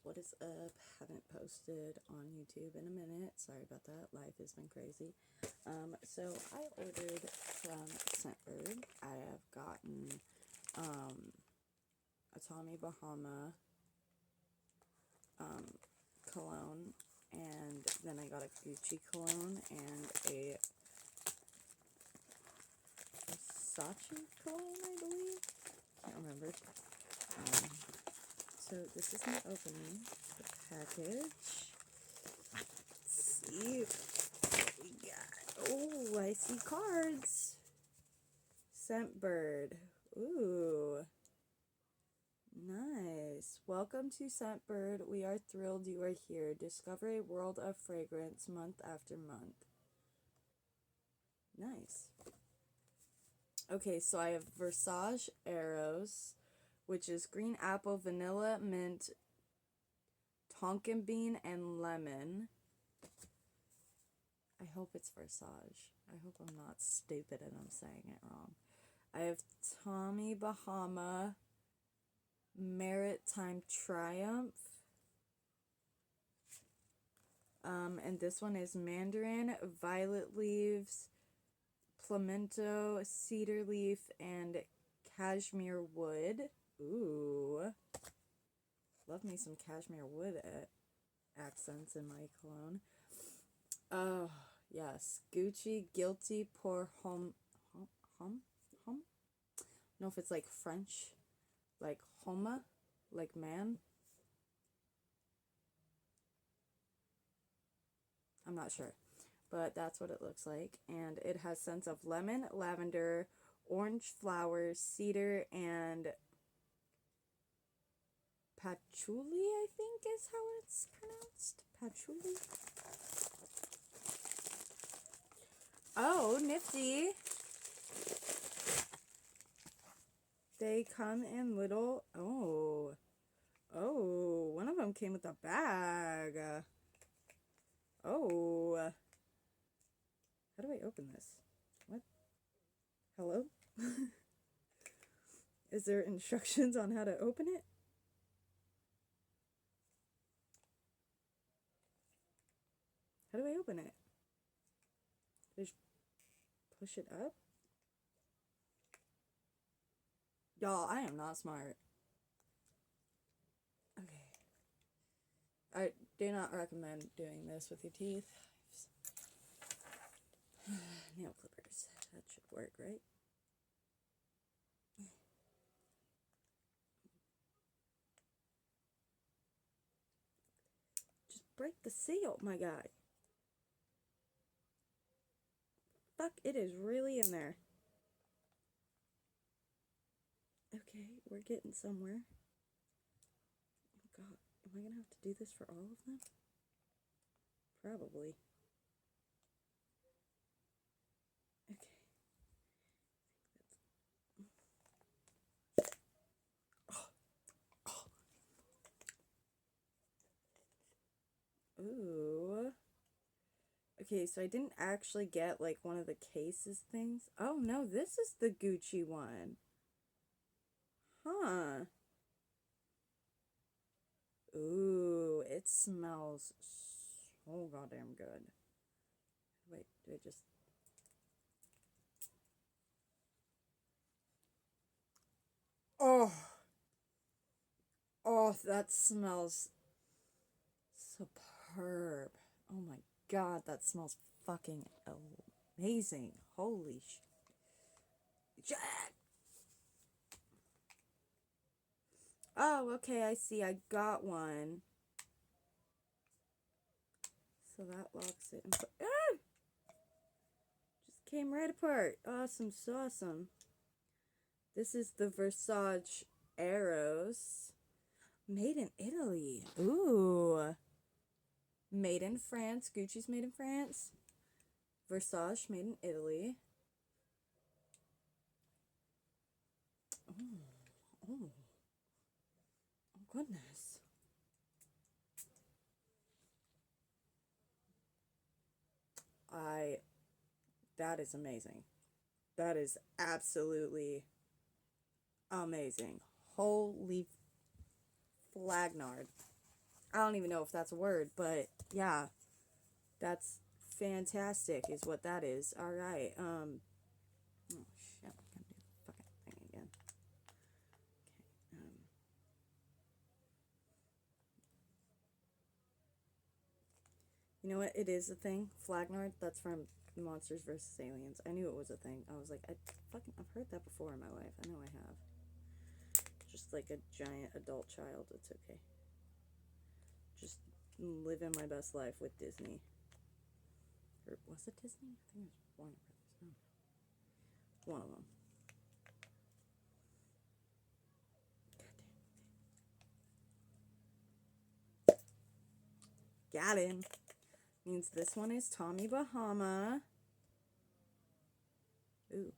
What is up? Haven't posted on YouTube in a minute. Sorry about that. Life has been crazy. So I ordered from Scentbird. I have gotten a Tommy Bahama cologne, and then I got a Gucci cologne and a Versace cologne, I believe. Can't remember. So this is my opening the package. Let's see what we got. Oh, I see cards. Scentbird. Ooh. Nice. Welcome to Scentbird. We are thrilled you are here. Discover a world of fragrance month after month. Nice. Okay, so I have Versace Eros, which is green apple, vanilla, mint, tonkin bean, and lemon. I hope it's Versace. I hope I'm not stupid and I'm saying it wrong. I have Tommy Bahama, Maritime Triumph. And this one is mandarin, violet leaves, pimento, cedar leaf, and cashmere wood. Ooh. Love me some cashmere wood accents in my cologne. Oh, yes. Gucci Guilty pour homme. I don't know if it's like French. Like homme. Like man. I'm not sure. But that's what it looks like. And it has scents of lemon, lavender, orange flowers, cedar, and patchouli, I think is how it's pronounced. Patchouli. Oh, nifty. They come in little... Oh, one of them came with a bag. Oh. How do I open this? What? Hello? Is there instructions on how to open it? How do I open it? Just push it up? Y'all, I am not smart. Okay. I do not recommend doing this with your teeth. Nail clippers. That should work, right? Just break the seal, my guy. Fuck, it is really in there. Okay, we're getting somewhere. Oh god, am I gonna have to do this for all of them? Probably. Okay. Ooh. Okay, so I didn't actually get like one of the cases things. Oh no, this is the Gucci one. Huh. Ooh, it smells so goddamn good. Wait, do I just... Oh. Oh, that smells superb. Oh my god, that smells fucking amazing. Holy shit. Oh, okay, I see. I got one. So that locks it. Ah! Just came right apart. Awesome sauceum. This is the Versace Eros. Made in Italy. Ooh. Made in France. Gucci's made in France. Versace made in Italy. Oh. Oh. Oh, goodness. That is amazing. That is absolutely amazing. Holy flagnard. I don't even know if that's a word, but yeah, that's fantastic is what that is. All right. Oh shit, I'm gonna do the fucking thing again. Okay. You know what? It is a thing. Flagnard. That's from Monsters vs. Aliens. I knew it was a thing. I was like, I've heard that before in my life. I know I have. Just like a giant adult child. It's okay. Just living my best life with Disney. Or was it Disney? I think it was Warner Brothers. Oh. One of them. Got him. Means this one is Tommy Bahama. Ooh.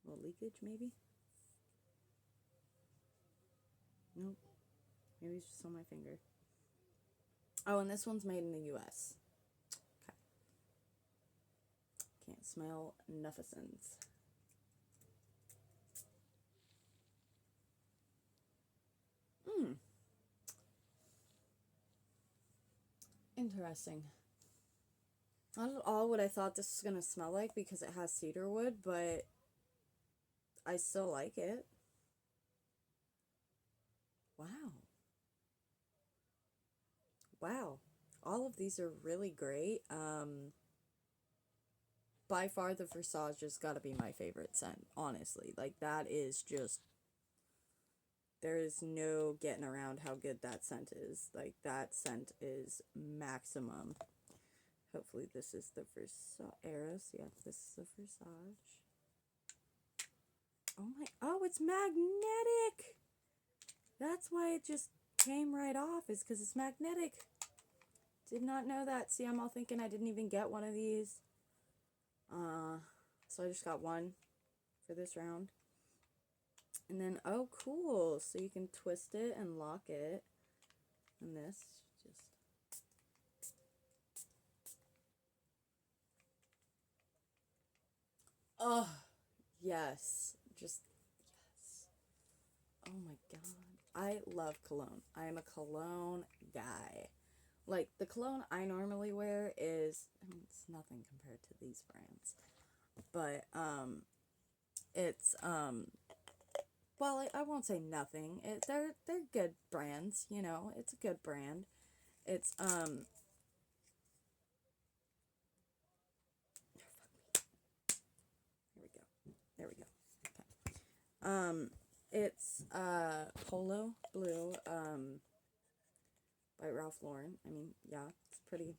A little leakage, maybe? Nope. Maybe it's just on my finger. Oh, and this one's made in the U.S. Okay. Can't smell nothings. Interesting. Not at all what I thought this was going to smell like because it has cedar wood, but I still like it. Wow. Wow. All of these are really great. By far the Versage has got to be my favorite scent, honestly. Like, that is just, there is no getting around how good that scent is. Like, that scent is maximum. Hopefully this is the Versage. Eros, yeah, this is the Versage. Oh, it's magnetic! That's why it just came right off, is because it's magnetic. Did not know that. See, I'm all thinking I didn't even get one of these. So I just got one for this round. And then, oh, cool. So you can twist it and lock it. And this just... Oh, yes. Just, yes. Oh my god. I love cologne. I am a cologne guy. Like, the cologne I normally wear is, I mean, it's nothing compared to these brands. But, it's, well, I won't say nothing. They're good brands, you know. It's a good brand. It's, Here we go. There we go. Okay. It's, Polo Blue, by Ralph Lauren. I mean, yeah, it's pretty...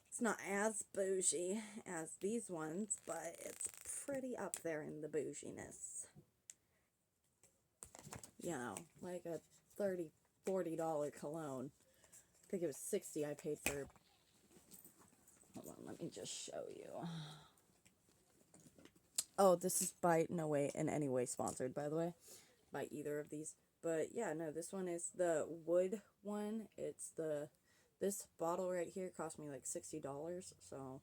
It's not as bougie as these ones, but it's pretty up there in the bouginess. You know, like a $30, $40 cologne. I think it was $60 I paid for. Hold on, let me just show you. Oh, this is by no way in any way sponsored, by the way, by either of these. But yeah, no, this one is the wood one. It's this bottle right here cost me like $60, so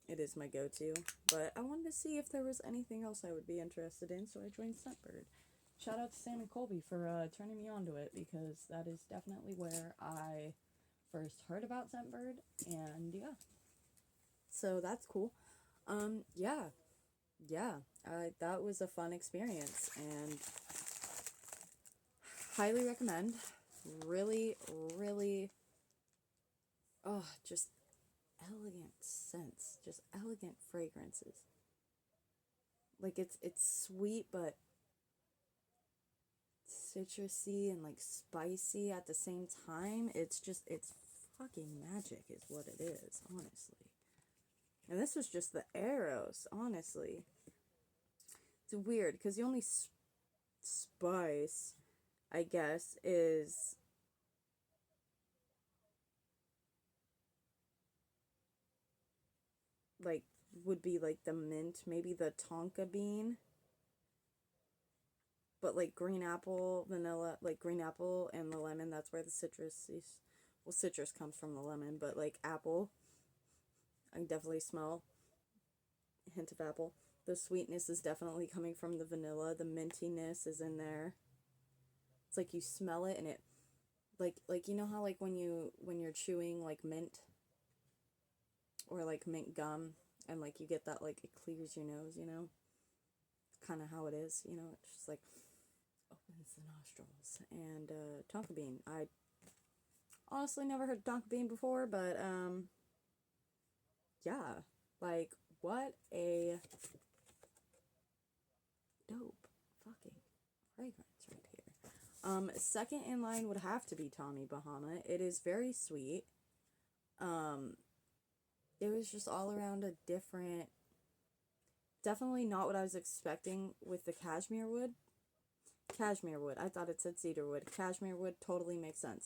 it is my go-to. But I wanted to see if there was anything else I would be interested in, so I joined Scentbird. Shout out to Sam and Colby for turning me on to it, because that is definitely where I first heard about Scentbird, and yeah. So that's cool. Yeah. That was a fun experience, and highly recommend. Really, really, oh, just elegant scents, just elegant fragrances. Like, it's sweet, but citrusy and like spicy at the same time. It's fucking magic is what it is, honestly. And this was just the Eros, honestly. It's weird because the only spice, I guess, is like, would be like the mint, maybe the tonka bean. But like green apple, vanilla, like green apple and the lemon, that's where the citrus is. Well, citrus comes from the lemon, but like apple, I can definitely smell a hint of apple. The sweetness is definitely coming from the vanilla. The mintiness is in there. It's like you smell it and it, like you know how like when you're chewing like mint or like mint gum and like you get that like it clears your nose, you know? Kind of how it is, you know? It's just like opens the nostrils. And tonka bean. I honestly never heard tonka bean before, but yeah, like what a dope fucking fragrance right here. Second in line would have to be Tommy Bahama. It is very sweet. It was just all around a different, definitely not what I was expecting with the cashmere wood. Cashmere wood. I thought it said cedar wood. Cashmere wood totally makes sense.